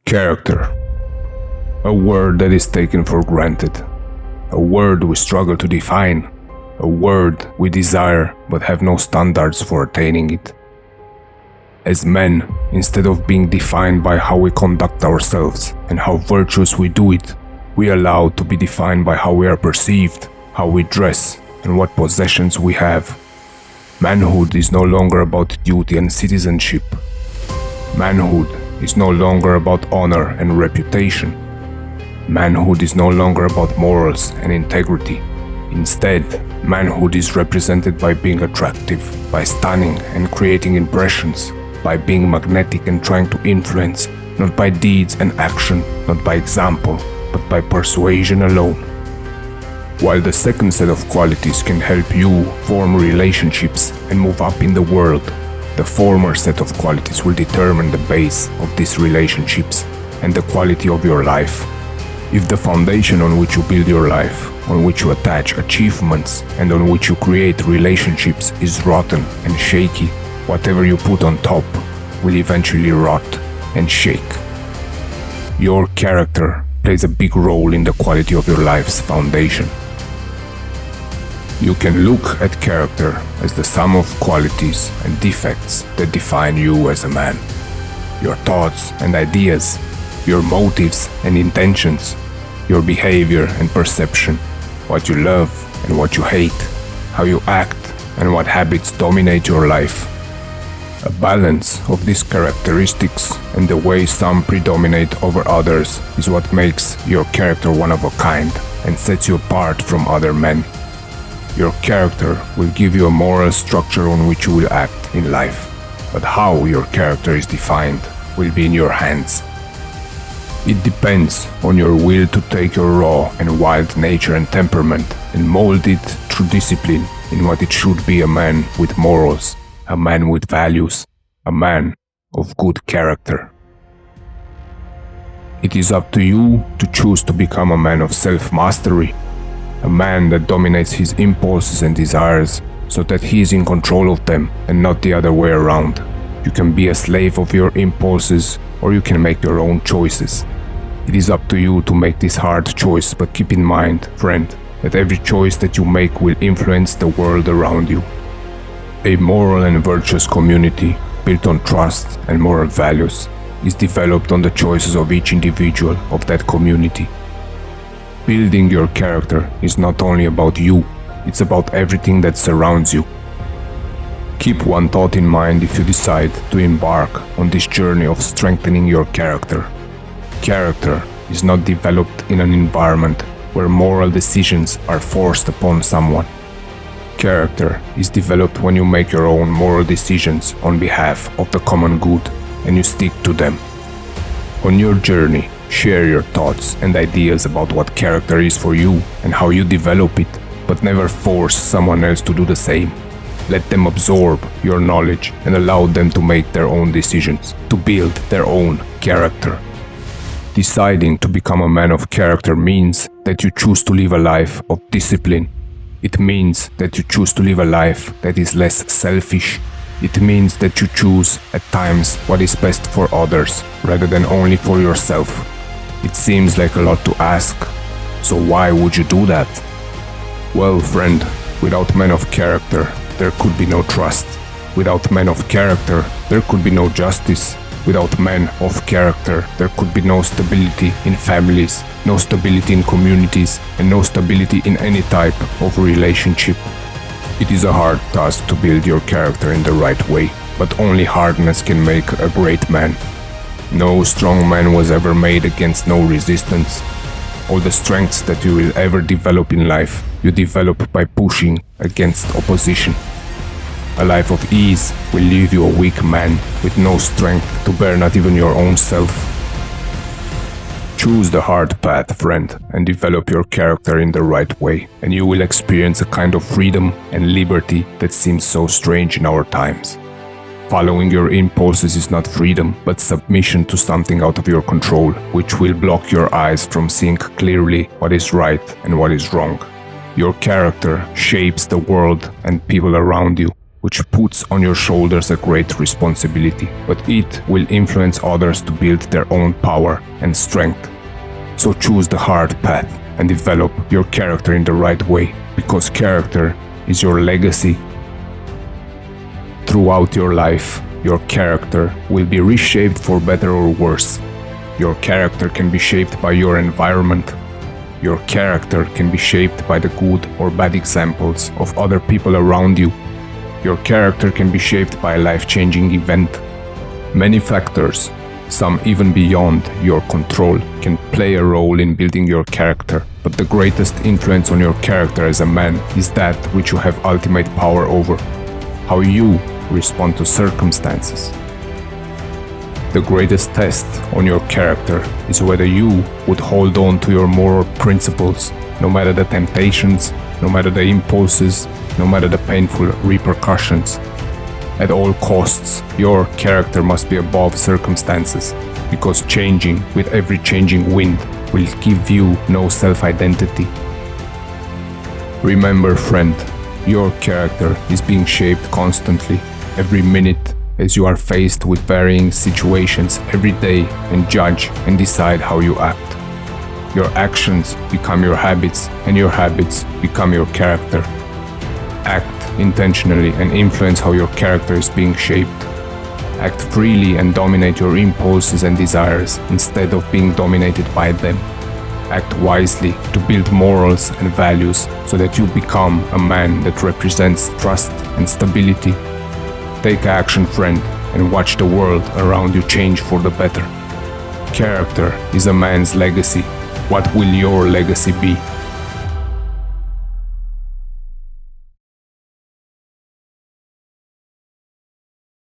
Character. A word that is taken for granted. A word we struggle to define. A word we desire but have no standards for attaining it. As men, instead of being defined by how we conduct ourselves and how virtuous we do it, we allow to be defined by how we are perceived, how we dress, and what possessions we have. Manhood is no longer about duty and citizenship. Manhood is no longer about honor and reputation. Manhood is no longer about morals and integrity. Instead, manhood is represented by being attractive, by stunning and creating impressions, by being magnetic and trying to influence, not by deeds and action, not by example, but by persuasion alone. While the second set of qualities can help you form relationships and move up in the world, the former set of qualities will determine the base of these relationships and the quality of your life. If the foundation on which you build your life, on which you attach achievements, and on which you create relationships is rotten and shaky, whatever you put on top will eventually rot and shake. Your character plays a big role in the quality of your life's foundation. You can look at character as the sum of qualities and defects that define you as a man. Your thoughts and ideas, your motives and intentions, your behavior and perception, what you love and what you hate, how you act and what habits dominate your life. A balance of these characteristics and the way some predominate over others is what makes your character one of a kind and sets you apart from other men. Your character will give you a moral structure on which you will act in life, but how your character is defined will be in your hands. It depends on your will to take your raw and wild nature and temperament and mold it through discipline in what it should be: a man with morals, a man with values, a man of good character. It is up to you to choose to become a man of self-mastery, a man that dominates his impulses and desires so that he is in control of them and not the other way around. You can be a slave of your impulses or you can make your own choices. It is up to you to make this hard choice, but keep in mind, friend, that every choice that you make will influence the world around you. A moral and virtuous community built on trust and moral values is developed on the choices of each individual of that community. Building your character is not only about you, it's about everything that surrounds you. Keep one thought in mind if you decide to embark on this journey of strengthening your character. Character is not developed in an environment where moral decisions are forced upon someone. Character is developed when you make your own moral decisions on behalf of the common good and you stick to them. On your journey, share your thoughts and ideas about what character is for you and how you develop it, but never force someone else to do the same. Let them absorb your knowledge and allow them to make their own decisions, to build their own character. Deciding to become a man of character means that you choose to live a life of discipline. It means that you choose to live a life that is less selfish. It means that you choose at times what is best for others rather than only for yourself. It seems like a lot to ask, so why would you do that? Well, friend, without men of character, there could be no trust. Without men of character, there could be no justice. Without men of character, there could be no stability in families, no stability in communities, and no stability in any type of relationship. It is a hard task to build your character in the right way, but only hardness can make a great man. No strong man was ever made against no resistance. All the strengths that you will ever develop in life, you develop by pushing against opposition. A life of ease will leave you a weak man with no strength to bear not even your own self. Choose the hard path, friend, and develop your character in the right way, and you will experience a kind of freedom and liberty that seems so strange in our times. Following your impulses is not freedom, but submission to something out of your control, which will block your eyes from seeing clearly what is right and what is wrong. Your character shapes the world and people around you, which puts on your shoulders a great responsibility, but it will influence others to build their own power and strength. So choose the hard path and develop your character in the right way, because character is your legacy. Throughout your life, your character will be reshaped for better or worse. Your character can be shaped by your environment. Your character can be shaped by the good or bad examples of other people around you. Your character can be shaped by a life-changing event. Many factors, some even beyond your control, can play a role in building your character, but the greatest influence on your character as a man is that which you have ultimate power over: how you respond to circumstances. The greatest test on your character is whether you would hold on to your moral principles, no matter the temptations, no matter the impulses, no matter the painful repercussions. At all costs, your character must be above circumstances, because changing with every changing wind will give you no self-identity. Remember, friend, your character is being shaped constantly, every minute, as you are faced with varying situations every day and judge and decide how you act. Your actions become your habits, and your habits become your character. Act intentionally and influence how your character is being shaped. Act freely and dominate your impulses and desires instead of being dominated by them. Act wisely to build morals and values so that you become a man that represents trust and stability. Take action, friend, and watch the world around you change for the better. Character is a man's legacy. What will your legacy be?